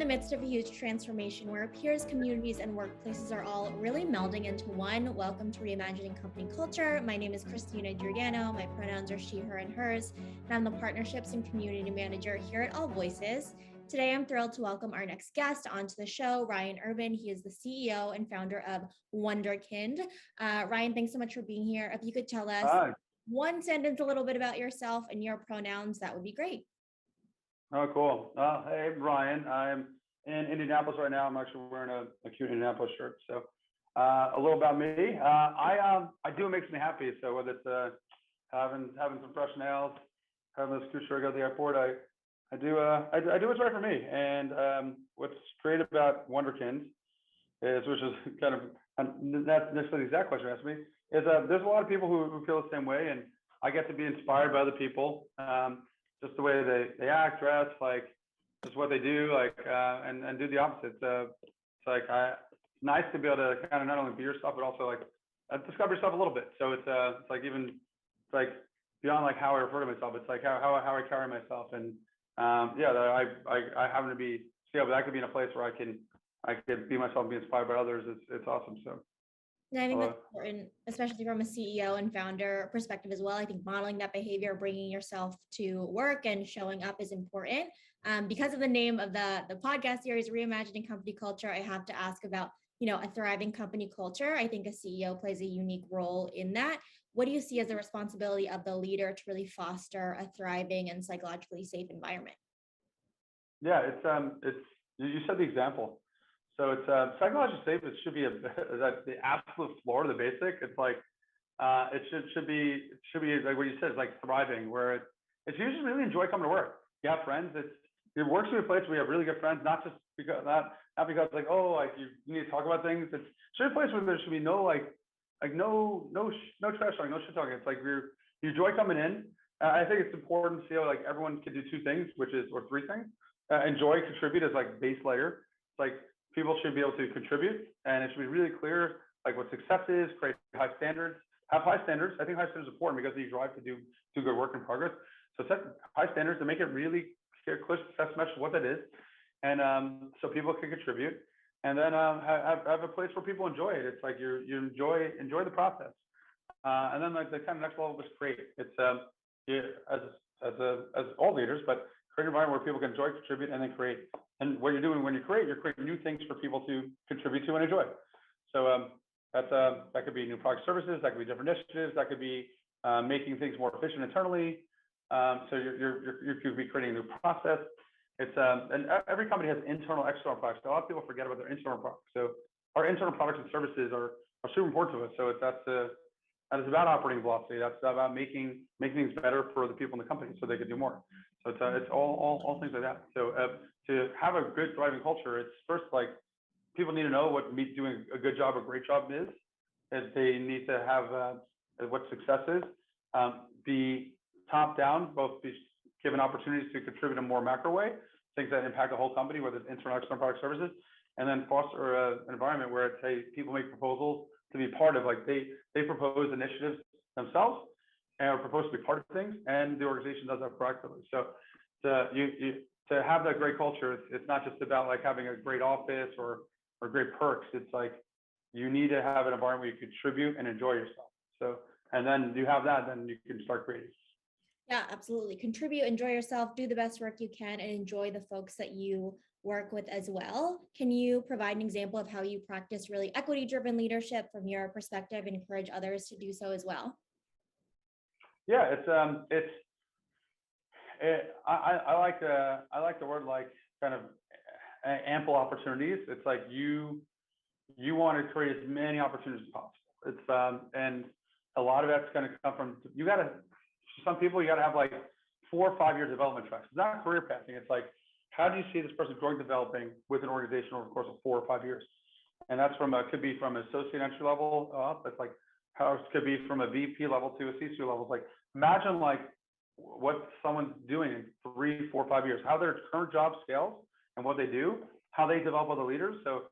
the midst of a huge transformation where peers, communities, and workplaces are all really melding into one. Welcome to Reimagining Company Culture. My name is Christina Giordano. My pronouns are she, her, and hers, and I'm the Partnerships and Community Manager here at AllVoices. Today, I'm thrilled to welcome our next guest onto the show, Ryan Urban. He is the CEO and founder of Wunderkind. Ryan, thanks so much for being here. If you could tell us one sentence a little bit about yourself and your pronouns, that would be great. Oh, cool. Hey, Ryan. I'm in Indianapolis right now. I'm actually wearing a cute Indianapolis shirt. So a little about me. I do what makes me happy. So whether it's having some fresh nails, having a scooter to go to the airport, I do what's right for me. And what's great about Wunderkind is, which is kind of not necessarily the exact question you asked me, is there's a lot of people who feel the same way, and I get to be inspired by other people. Just the way they act, dress, like just what they do, like and do the opposite. It's like it's nice to be able to kind of not only be yourself, but also like discover yourself a little bit. So it's like even it's like beyond like how I refer to myself, it's like how I carry myself. And I happen to be that could be in a place where I could be myself and be inspired by others. It's awesome. So. And I think that's important, especially from a CEO and founder perspective as well. I think modeling that behavior, bringing yourself to work and showing up is important. Because of the name of the podcast series, Reimagining Company Culture, I have to ask about, a thriving company culture. I think a CEO plays a unique role in that. What do you see as the responsibility of the leader to really foster a thriving and psychologically safe environment? Yeah, it's you said the example. So it's psychologically safe. It should be the absolute floor, the basic. It's like it should be like what you said. It's like thriving, where it's you just really enjoy coming to work. You have friends. It works in a place where you have really good friends, not just because not because like you need to talk about things. It's should be a place where there should be no no trash talking, no shit talking. It's like you enjoy coming in. I think it's important to see how like everyone can do two things, or three things. Enjoy, contribute as like base layer. It's like people should be able to contribute, and it should be really clear like what success is, create high standards, have high standards. I think high standards are important because you drive to do good work in progress. So set high standards to make it really clear success message what that is, and so people can contribute, and then have a place where people enjoy it. It's like you enjoy the process, and then like the kind of next level is create. It's as all leaders, but create an environment where people can enjoy, contribute, and then create. And what you're doing when you create, you're creating new things for people to contribute to and enjoy. So that could be new product services, that could be different initiatives, that could be making things more efficient internally. So you could be creating a new process. It's and every company has internal, external products. So a lot of people forget about their internal products. So our internal products and services are super important to us. So that is about operating velocity. That's about making things better for the people in the company so they can do more. So it's all things like that. So to have a good thriving culture, it's first like people need to know what doing a good job or great job is. They need to have what success is. Be top down, both be given opportunities to contribute in a more macro way, things that impact the whole company, whether it's internal, external product services, and then foster an environment where people make proposals to be part of, like they propose initiatives themselves and are proposed to be part of things, and the organization does that proactively. So to have that great culture, it's not just about like having a great office or great perks. It's like you need to have an environment where you contribute and enjoy yourself. So, and then you have that, then you can start creating. Yeah, absolutely. Contribute, enjoy yourself, do the best work you can, and enjoy the folks that you work with as well. Can you provide an example of how you practice really equity-driven leadership from your perspective and encourage others to do so as well? Yeah, I like the word like kind of ample opportunities. It's like you want to create as many opportunities as possible. It's and a lot of that's going to come from some people you got to have like 4 or 5 year development tracks. It's not career pathing. It's like, how do you see this person growing, developing with an organization over the course of 4 or 5 years? And that's could be from associate entry level up. It's like how it could be from a VP level to a C-suite level. It's like imagine like what someone's doing in 3, 4, 5 years, how their current job scales and what they do, how they develop other leaders. So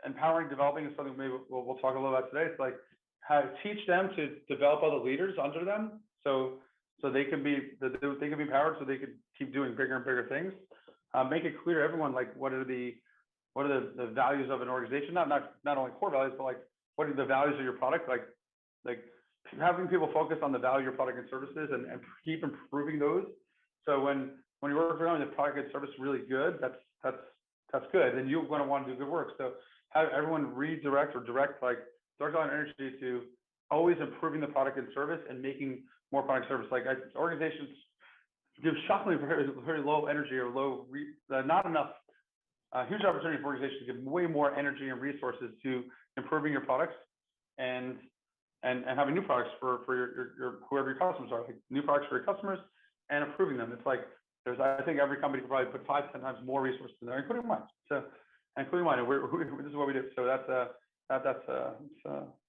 empowering developing is something maybe we'll talk a little about today. It's like how to teach them to develop other leaders under them, so they can be empowered, so they can keep doing bigger and bigger things. make it clear to everyone, like what are the values of an organization, not only core values, but like what are the values of your product, like having people focus on the value of your product and services, and keep improving those. So when you're working on the product and service really good, that's good, and you're going to want to do good work. So have everyone direct on energy to always improving the product and service and making more product service. Like organizations give shockingly very low energy or not enough. Huge opportunity for organizations to give way more energy and resources to improving your products and having new products for your whoever your customers are, like new products for your customers and improving them. It's like I think every company could probably put 5-10 times more resources in there, including mine. So including mine, and this is what we do. So that's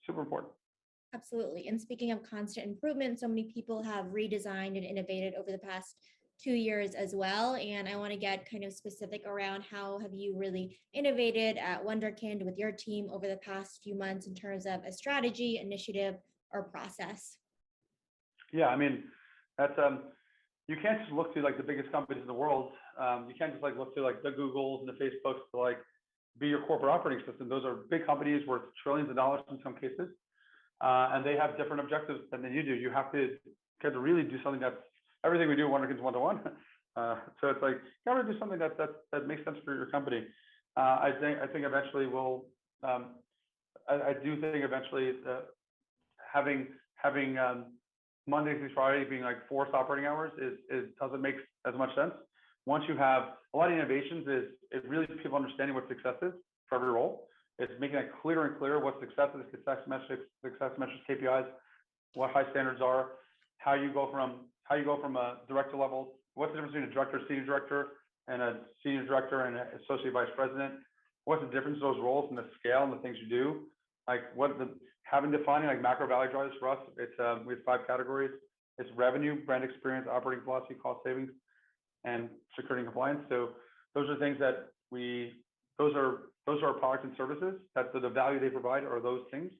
super important. Absolutely. And speaking of constant improvement, so many people have redesigned and innovated over the past 2 years as well. And I want to get kind of specific around how have you really innovated at Wunderkind with your team over the past few months in terms of a strategy, initiative, or process? Yeah, I mean, that's you can't just look to like the biggest companies in the world. You can't just like look to like the Googles and the Facebooks to like be your corporate operating system. Those are big companies worth trillions of dollars in some cases. And they have different objectives than you do. You have to really do something that's everything we do at Wunderkind one-to-one. So it's like you got to do something that makes sense for your company. I think eventually we'll. I do think eventually having Monday through Friday being like forced operating hours doesn't make as much sense. Once you have a lot of innovations, it really people understanding what success is for every role. It's making it clearer and clearer what success is, success metrics, KPIs, what high standards are, how you go from a director level, what's the difference between a director, senior director, and a senior director and an associate vice president? What's the difference in those roles and the scale and the things you do? Like defining like macro value drivers for us. It's we have 5 categories. It's revenue, brand experience, operating velocity, cost savings, and security and compliance. So those are things that those are our products and services. That's the value they provide are those things.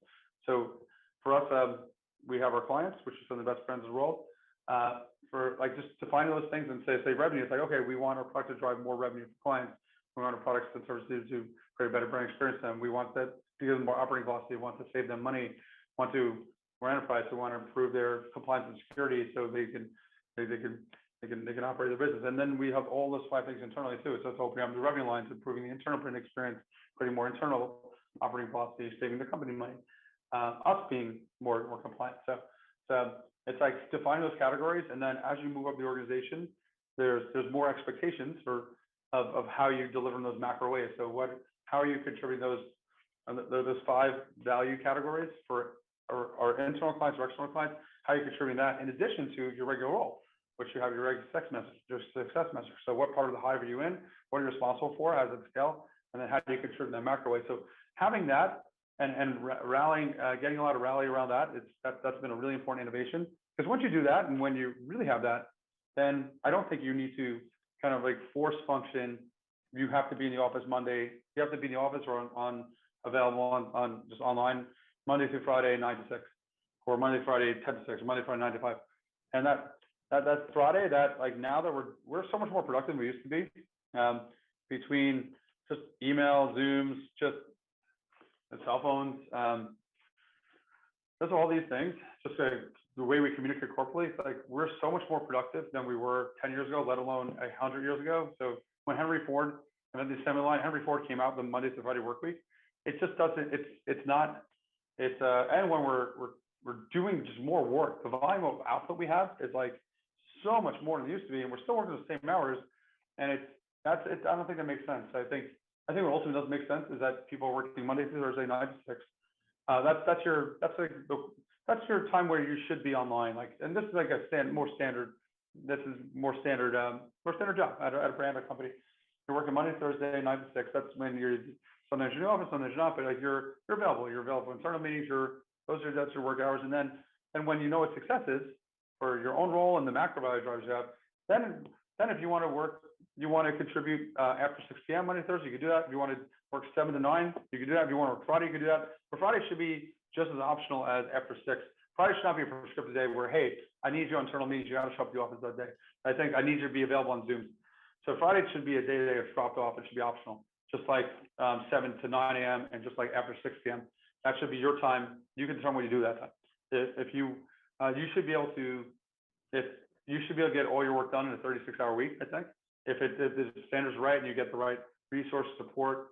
So for us, we have our clients, which are some of the best friends in the world. For like just defining those things and say revenue, it's like, okay, we want our product to drive more revenue for clients. We want our products and services to create a better brand experience for them. We want that to give them more operating velocity. We want to save them money. We're enterprise. We want to improve their compliance and security so they can operate their business. And then we have all those 5 things internally too. So it's opening up the revenue lines, improving the internal brand experience, creating more internal operating velocity, saving the company money, us being more compliant. So it's like define those categories, and then as you move up the organization, there's more expectations of how you deliver in those macro ways. So how are you contributing those 5 value categories for our internal clients or external clients? How are you contributing that in addition to your regular role, which you have your regular success measure. So what part of the hive are you in? What are you responsible for? How does it scale? And then how do you contribute in that macro way? So having that and rallying, getting a lot of rally around that, that's been a really important innovation. Because once you do that, and when you really have that, then I don't think you need to kind of like force function. You have to be in the office Monday. You have to be in the office or available on just online Monday through Friday 9 to 6, or Monday Friday 10 to 6, or Monday Friday 9 to 5. And that Friday, that like now that we're so much more productive than we used to be, between just email, Zooms, just the cell phones, just all these things, just the way we communicate corporately. Like we're so much more productive than we were 10 years ago, let alone 100 years ago. So when Henry Ford and then the assembly line, Henry Ford came out with the Monday to Friday work week. It just doesn't. And when we're doing just more work, the volume of output we have is like so much more than it used to be, and we're still working the same hours. And I don't think that makes sense. I think what ultimately doesn't make sense is that people are working Monday through Thursday 9 to 6. That's your time where you should be online. Like, and this is like more standard job at a brand or company. You're working Monday, Thursday, 9 to 6. That's when sometimes you're in the office, sometimes you're not, but like you're available. You're available for internal meetings. That's your work hours. And when you know what success is for your own role and the macro value drivers you have, then if you want to work, you want to contribute after 6 p.m. Monday, Thursday, you can do that. If you want to work 7 to 9, you can do that. If you want to work Friday, you can do that. But Friday should be just as optional as after 6. Friday should not be a prescriptive day where, hey, I need you on internal meetings. You got to show up at the office that day. I think I need you to be available on Zoom. So Friday should be a day that gets dropped off. It should be optional, just like 7 to 9 a.m. and just like after 6 p.m. That should be your time. You can determine what you do that time. If you you should be able to if you should be able to get all your work done in a 36-hour week. I think if the standards are right and you get the right resource support,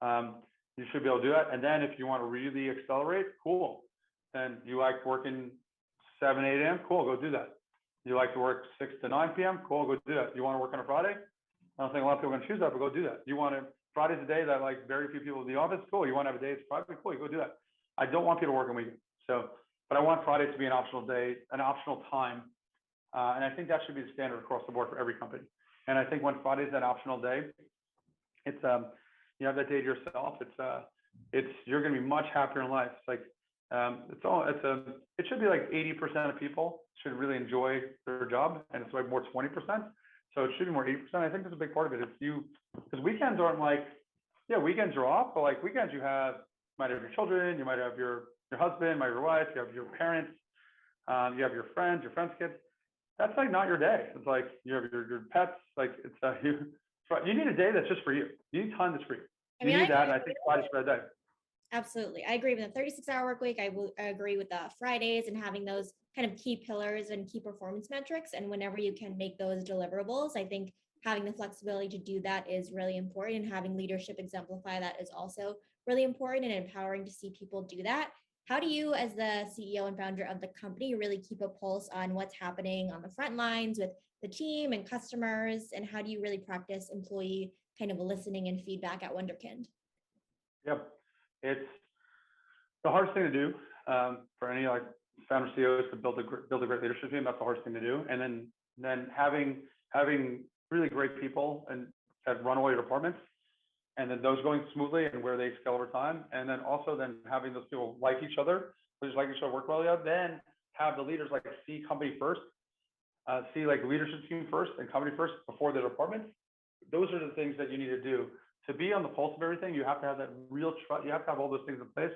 you should be able to do that. And then if you want to really accelerate, cool. And you like working 7, 8 a.m., cool, go do that. You like to work 6 to 9 p.m., cool, go do that. You want to work on a Friday? I don't think a lot of people are going to choose that, but go do that. You want to, Friday's a day that like very few people in the office, cool. You want to have a day it's Friday, cool, you go do that. I don't want people working weekends. So, but I want Friday to be an optional day, an optional time. And I think that should be the standard across the board for every company. And I think when Friday's an optional day, it's you have that day to yourself. It's you're going to be much happier in life. It's like it should be like 80% of people should really enjoy their job, and it's like more 20%. So it should be more 80%. I think that's a big part of it. Because weekends aren't like, yeah, weekends are off, but like weekends you might have your children, you might have your husband, you might have your wife, you have your parents, you have your friends kids. That's like not your day. It's like you have your pets. Like you need a day that's just for you. You need time that's for you. You need that, and I think Friday's for that day. Absolutely. I agree with the 36-hour work week. I agree with the Fridays and having those kind of key pillars and key performance metrics. And whenever you can make those deliverables, I think having the flexibility to do that is really important. And having leadership exemplify that is also really important and empowering to see people do that. How do you, as the CEO and founder of the company, really keep a pulse on what's happening on the front lines with the team and customers? And how do you really practice employee kind of listening and feedback at Wunderkind? Yep. It's the hardest thing to do for any like founder CEOs to build a great leadership team. That's the hardest thing to do. And then having really great people and that run all your departments, and then those going smoothly and where they scale over time. And then also having those people like each other, just like each other, work well together. Then have the leaders like see company first, see like leadership team first and company first before the departments. Those are the things that you need to do. To be on the pulse of everything, you have to have that real trust. You have to have all those things in place,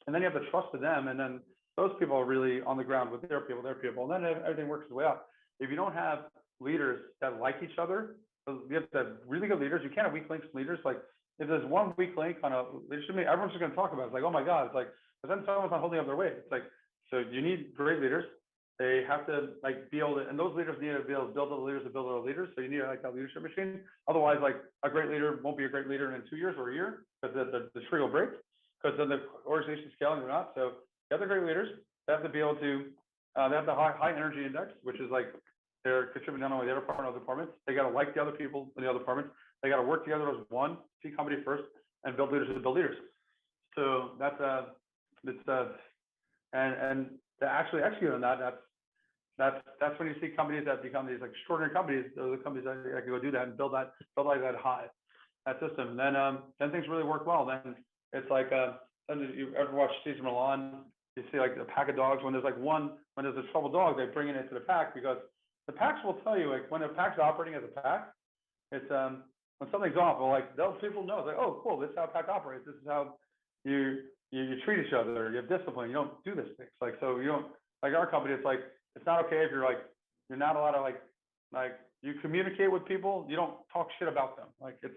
and then you have to trust in them. And then those people are really on the ground with their people, and then everything works its way out. If you don't have leaders that like each other, you have to have really good leaders. You can't have weak links leaders. Like if there's one weak link on a leadership meeting, everyone's just going to talk about it. It's like, oh my God, it's like, but then someone's not holding up their weight. It's like, so you need great leaders. They have to like be able to, and those leaders need to be able to build other leaders to build other leaders. So you need like that leadership machine. Otherwise, like a great leader won't be a great leader in 2 years or a year because the tree will break because then the organization's scaling or not. So you have the great leaders. They have to be able to, they have the high energy index, which is like they're contributing not only the other department, other departments. They got to like the other people in the other departments. They got to work together as one, see company first, and build leaders to build leaders. So that's and to actually execute on that, that's when you see companies that become these like extraordinary companies. Those are the companies that can go do that and build like that that system. And then things really work well. Then it's like then you ever watch Cesar Millan? You see like a pack of dogs when there's a troubled dog, they bring it into the pack because the packs will tell you like when a pack's operating as a pack, it's when something's off. Well, like those people know, it's like, oh cool, this is how a pack operates. This is how you treat each other. You have discipline. You don't do this thing. Like so you don't like our company. It's like it's not okay if you're not allowed to like you communicate with people. You don't talk shit about them. Like it's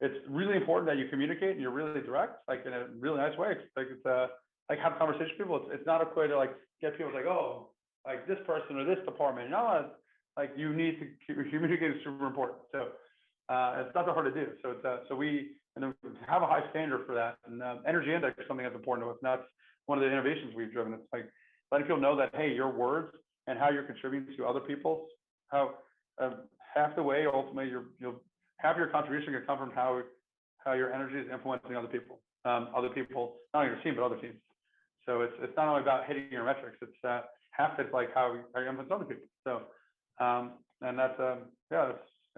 it's really important that you communicate and you're really direct, like in a really nice way. It's like have conversations with people. It's not okay to like get people like, oh, like this person or this department. No, like you need to communicate is super important. So it's not that hard to do. So it's so we have a high standard for that. And energy index is something that's important to us. And that's one of the innovations we've driven. It's like letting people know that, hey, your words and how you're contributing to other people's, how half the way ultimately you'll have your contribution can come from how your energy is influencing other people, not on your team, but other teams. So it's not only about hitting your metrics, it's half it's like how you influence other people. So, and that's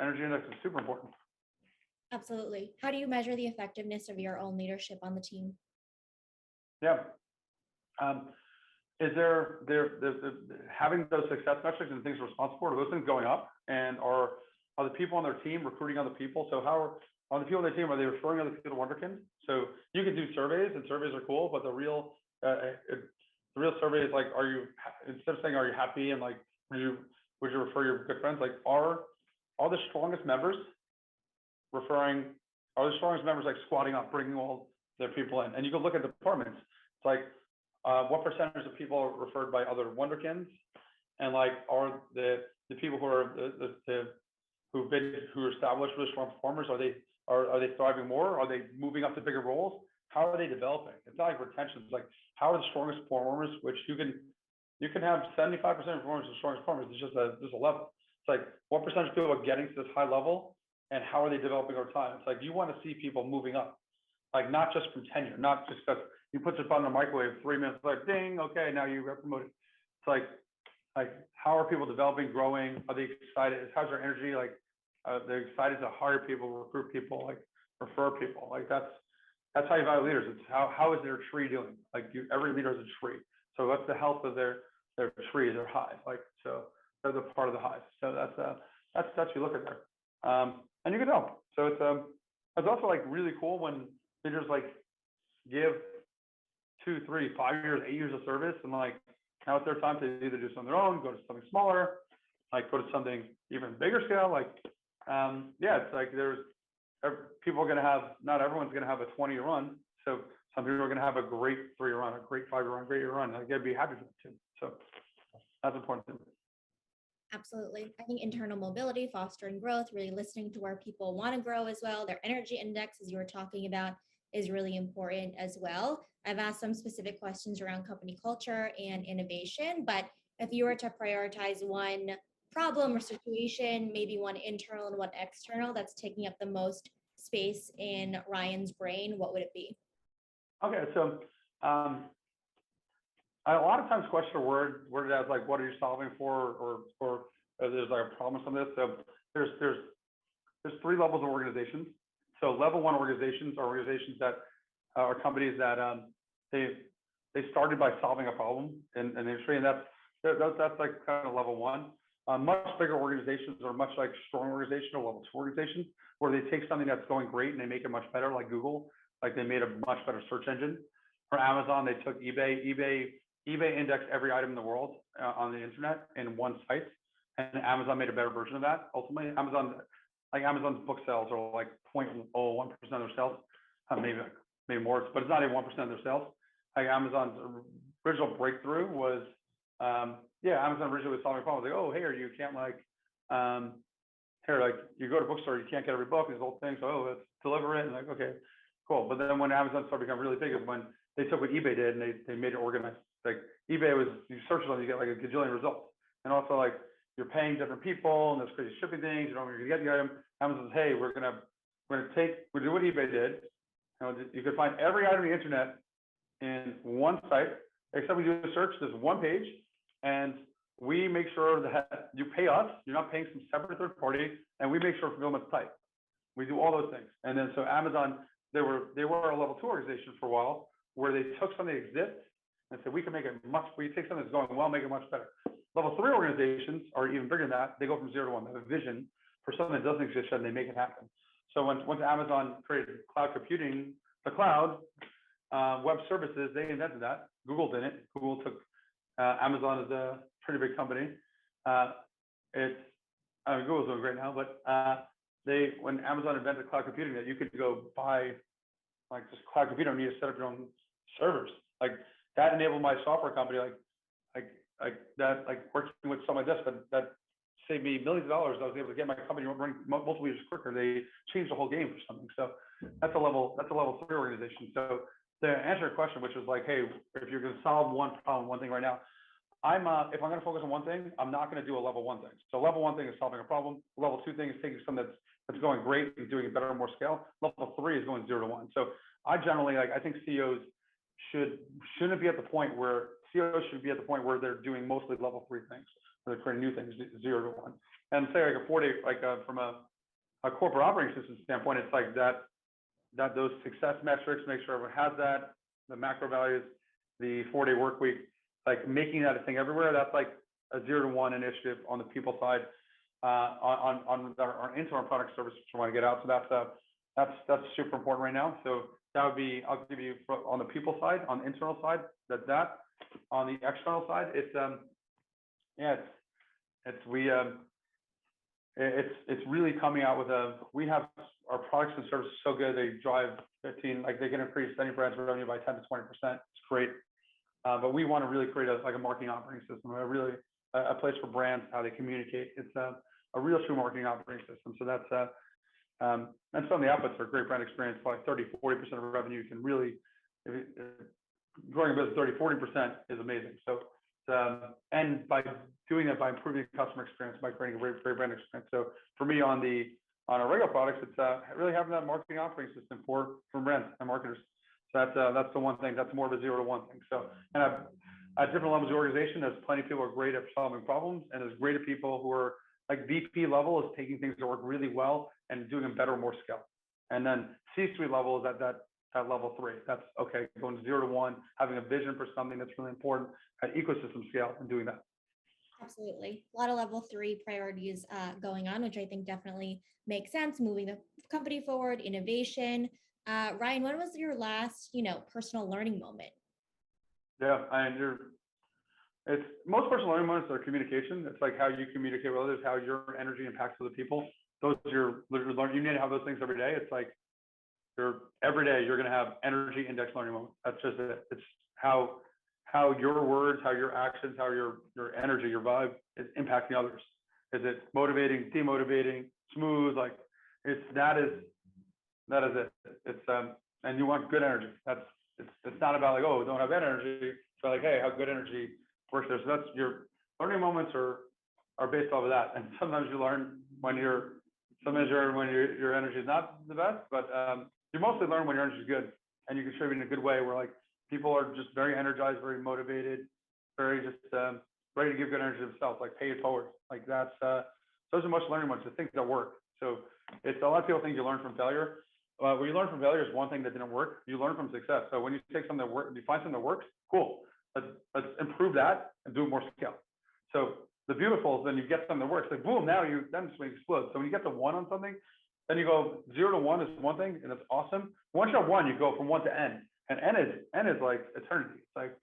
energy index is super important. Absolutely. How do you measure the effectiveness of your own leadership on the team? Yeah. Is there having those success metrics and things we're responsible for, are those things going up? And are the people on their team recruiting other people? So how are the people on their team, are they referring other people to Wunderkind? So you can do surveys and surveys are cool, but the real survey is like, instead of saying, are you happy? And like, would would you refer your good friends? Like, are the strongest members referring? Are the strongest members like squatting up, bringing all their people in? And you can look at the departments. It's like, what percentage of people are referred by other Wunderkinds, and like, are the people who are who are established really strong performers, are they thriving more? Are they moving up to bigger roles? How are they developing? It's not like retention. It's like, how are the strongest performers, which you can have 75% of performers the strongest performers. It's just a level. It's like, what percentage of people are getting to this high level, and how are they developing over time? It's like, you want to see people moving up, like, not just from tenure, not just because you put your button in the microwave 3 minutes, like, ding, okay, now you got promoted. It's like how are people developing, growing? Are they excited? How's their energy? Like, they're excited to hire people, recruit people, like refer people. Like, that's how you value leaders. It's how is their tree doing? Like, every leader is a tree. So what's the health of their tree, their hive? Like, so they're the part of the hive. So that's what you look at there. And you can tell. So it's also like really cool when leaders like give 2, 3, 5 years, 8 years of service, and like, now it's their time to either do something on their own, go to something smaller, like go to something even bigger scale. Like, yeah, it's like people are going to have, not everyone's going to have a 20-year run. So some people are going to have a great 3-year run, a great 5-year run, great year run. Like, they'd be happy for that too. So that's important too. Absolutely. I think internal mobility, fostering growth, really listening to where people want to grow as well. Their energy index, as you were talking about, is really important as well. I've asked some specific questions around company culture and innovation, but if you were to prioritize one problem or situation, maybe one internal and one external that's taking up the most space in Ryan's brain, what would it be? Okay, so a lot of times questions are worded as like, what are you solving for, or there's like a problem with some of this. So there's 3 levels of organizations. So level 1 organizations are organizations that are companies that they started by solving a problem in the industry, and that's like kind of level 1. Much bigger organizations are much like strong organizations or level 2 organizations, where they take something that's going great and they make it much better, like Google. Like, they made a much better search engine. For Amazon, they took eBay indexed every item in the world on the internet in one site, and Amazon made a better version of that. Ultimately, Amazon's book sales are like 0.01% of their sales, maybe more, but it's not even 1% of their sales. Like, Amazon's original breakthrough was, Amazon originally was solving a problem. Like, oh, here, you can't like you go to bookstore, you can't get every book, this whole thing. So, let's deliver it. And like, okay, cool. But then when Amazon started becoming really big is when they took what eBay did and they made it organized. Like, eBay was, you search on, you get like a gajillion results. And also, like, you're paying different people and there's crazy shipping things. You don't know where you're gonna get the item. Amazon says, hey, we're gonna do what eBay did. You can find every item on the internet in one site, except we do a search. There's one page, and we make sure that you pay us. You're not paying some separate third party, and we make sure fulfillment's tight. We do all those things. And then so Amazon, they were a level 2 organization for a while, where they took something that exists and said, we can make it we take something that's going well, make it much better. Level 3 organizations are even bigger than that. They go from 0 to 1. They have a vision for something that doesn't exist yet, and they make it happen. So once Amazon created cloud computing, the cloud, web services, they invented that. Google didn't. Google took Amazon is a pretty big company. Google's doing great now, but when Amazon invented cloud computing, that you could go buy like just cloud computing, you need to set up your own servers. Like, that enabled my software company, working with someone like this, that saved me millions of dollars. I was able to get my company running multiple years quicker. They changed the whole game for something. So that's a level 3 organization. So to answer your question, which was like, hey, if you're going to solve one problem, one thing right now, if I'm going to focus on one thing, I'm not going to do a level 1 thing. So level 1 thing is solving a problem. Level 2 thing is taking something that's going great and doing it better and more scale. Level 3 is going 0 to 1. So I generally I think CEOs shouldn't be at the point where they're doing mostly level 3 things, where they're creating new things 0 to 1. And say like a 4-day, from a corporate operating system standpoint, it's like that those success metrics, make sure everyone has that, the macro values, the 4-day work week, like making that a thing everywhere. That's like a 0 to 1 initiative on the people side, on our internal product service, which we want to get out. So that's super important right now. So that would be, I'll give you on the people side, on the internal side, that on the external side, it's It's really coming out with we have our products and services so good, they drive 15, like they can increase any brand's revenue by 10 to 20%. It's great. But we want to really create a marketing operating system, a place for brands, how they communicate. It's a real true marketing operating system. So that's and some of the outputs are great brand experience, like 30-40% of revenue can really, growing a business 30-40% is amazing. So and by doing that, by improving the customer experience, by creating a great brand experience. So for me on our regular products, it's really having that marketing operating system for brands and marketers. So that's the one thing. That's more of a 0 to 1 thing. So, and at different levels of the organization, there's plenty of people who are great at solving problems, and there's great at people who are like VP level is taking things that work really well and doing them better, more scale. And then C-suite level is at that level 3. That's okay, going 0 to 1, having a vision for something that's really important at ecosystem scale and doing that. Absolutely. A lot of level 3 priorities going on, which I think definitely makes sense. Moving the company forward, innovation. Ryan, when was your last, personal learning moment? Yeah, it's most personal learning moments are communication. It's like how you communicate with others, how your energy impacts other people. Those are literally learning. You need to have those things every day. It's like every day you're going to have energy index learning moments. That's just it. It's how your words, how your actions, how your energy, your vibe is impacting others. Is it motivating, demotivating, smooth? Like that is it. It's and you want good energy. It's not about like, oh, don't have bad energy. So like, hey, how good energy works there. So that's your learning moments are based off of that. And sometimes you learn when your energy is not the best, but you mostly learn when your energy is good and you contribute in a good way where like people are just very energized, very motivated, very just ready to give good energy to themselves, like pay it forward. Like that's those are much learning moments, the things that work. So it's a lot of people think you learn from failure. When you learn from failure is one thing that didn't work. You learn from success. So when you take something that works, you find something that works, cool. Let's improve that and do more scale. So the beautiful is then you get something that works. Like boom, then something explodes. So when you get to 1 on something, then you go 0 to 1 is one thing, and it's awesome. Once you're at 1, you go from 1 to N, and N is like eternity. It's like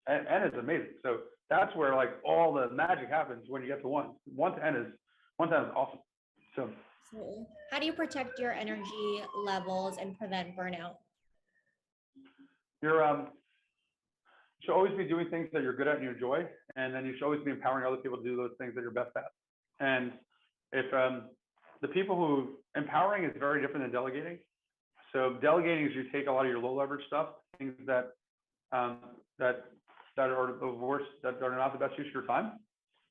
N is amazing. So that's where like all the magic happens when you get to 1. 1 to N is awesome. So. Absolutely. How do you protect your energy levels and prevent burnout? You should always be doing things that you're good at and you enjoy, and then you should always be empowering other people to do those things that you're best at. And if the people who empowering is very different than delegating. So delegating is you take a lot of your low leverage stuff, things that are the worst, that are not the best use of your time,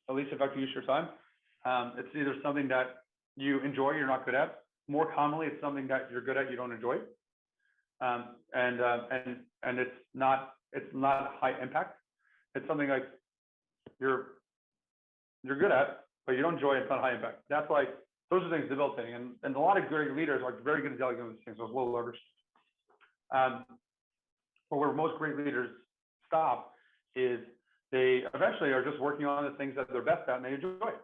at least effective use of your time. It's either something that you enjoy, you're not good at. More commonly, it's something that you're good at, you don't enjoy. And it's not high impact. It's something like you're good at, but you don't enjoy it. It's not high impact. That's like those are things developing, and a lot of great leaders are very good at delegating these things. Those low leverage. But where most great leaders stop is they eventually are just working on the things that they're best at and they enjoy it.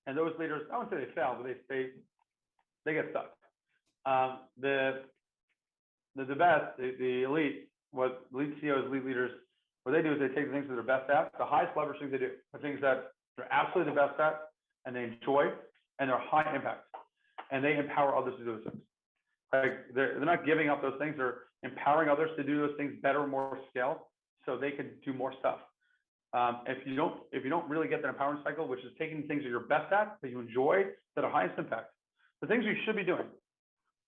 And those leaders, I wouldn't say they fail, but they get stuck. The best, the elite, what elite CEOs, elite leaders, what they do is they take the things that they're best at, the highest leverage things they do, the things that they're absolutely the best at, and they enjoy, and they're high impact, and they empower others to do those things. Like they're not giving up those things; they're empowering others to do those things better, more scale, so they can do more stuff. If you don't really get that empowerment cycle, which is taking things that you're best at, that you enjoy, that are highest impact, the things you should be doing,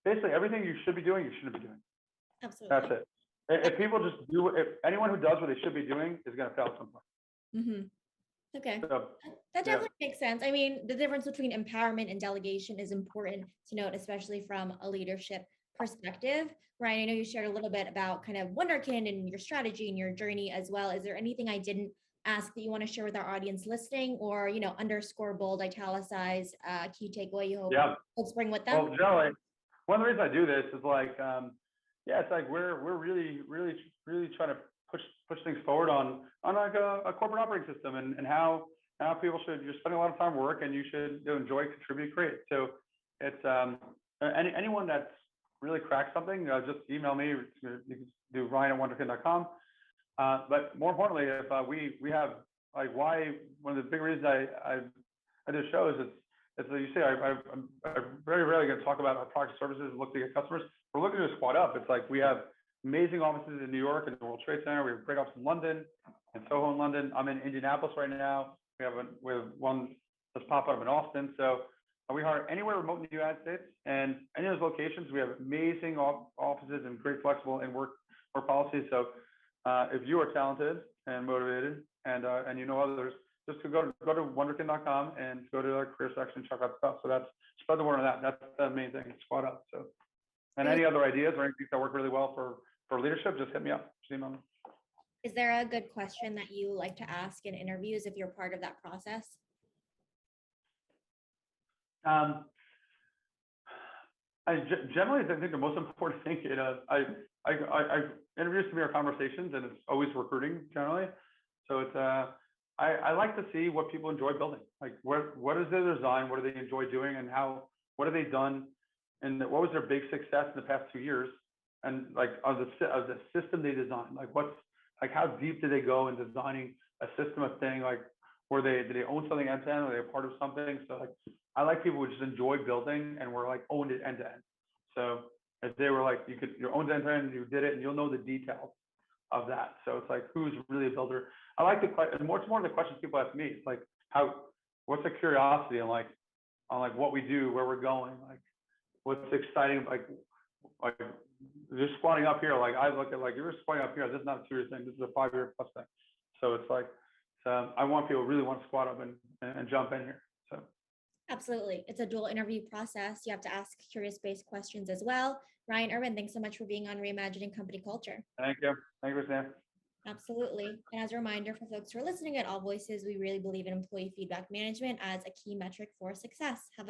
basically everything you should be doing, you shouldn't be doing. Absolutely. That's it. If people just do, if anyone who does what they should be doing is going to fail at some point. Mm-hmm. Okay. So, that definitely makes sense. I mean, the difference between empowerment and delegation is important to note, especially from a leadership perspective. Ryan, I know you shared a little bit about kind of Wunderkind and your strategy and your journey as well. Is there anything I didn't ask that you want to share with our audience listening, or underscore bold, italicize, key takeaway you hope folks bring with them? Well, Joe, one of the reasons I do this is like, it's like we're really trying to push things forward on like a corporate operating system and how people should. You're spending a lot of time work and you should enjoy, contribute, create. So it's anyone that's really cracked something, just email me. You can do Ryan@wunderkind.com. But more importantly, if we have like why one of the big reasons I do shows is that you say I'm very rarely going to talk about our product services and look to get customers. We're looking to squad up. It's like we have amazing offices in New York and the World Trade Center. We have great offices in London and Soho in London. I'm in Indianapolis right now. We have one that's popping up in Austin. So we hire anywhere remote in the United States, and any of those locations, we have amazing offices and great flexible and work policies. So if you are talented and motivated and you know others, just to go to wunderkind.com and go to our career section and check out stuff. So that's spread the word on that. That's the main thing. Squad up. So, and any other ideas or anything that work really well for leadership, just hit me up. Just email me. Is there a good question that you like to ask in interviews if you're part of that process? I generally think the most important thing, interviews to me are conversations, and it's always recruiting generally. So it's I like to see what people enjoy building. Like what is their design, what do they enjoy doing, and what have they done, and what was their big success in the past 2 years, and like of the system they designed, like how deep did they go in designing a system of thing, like did they own something end to end, were they a part of something? So like I like people who just enjoy building and were like owned it end to end. So if they were like you're owned end to end, you did it, and you'll know the details of that. So it's like who's really a builder. I like and more of the questions people ask me. It's like what's the curiosity on what we do, where we're going, like what's exciting, like just squatting up here. Like I look at you're squatting up here. This is not a serious thing. This is a 5-year plus thing. So it's like I want people who really want to squat up and jump in here. So. Absolutely. It's a dual interview process. You have to ask curious-based questions as well. Ryan Urban, thanks so much for being on Reimagining Company Culture. Thank you. Thank you, Christina. Absolutely. And as a reminder for folks who are listening at AllVoices, we really believe in employee feedback management as a key metric for success. Have a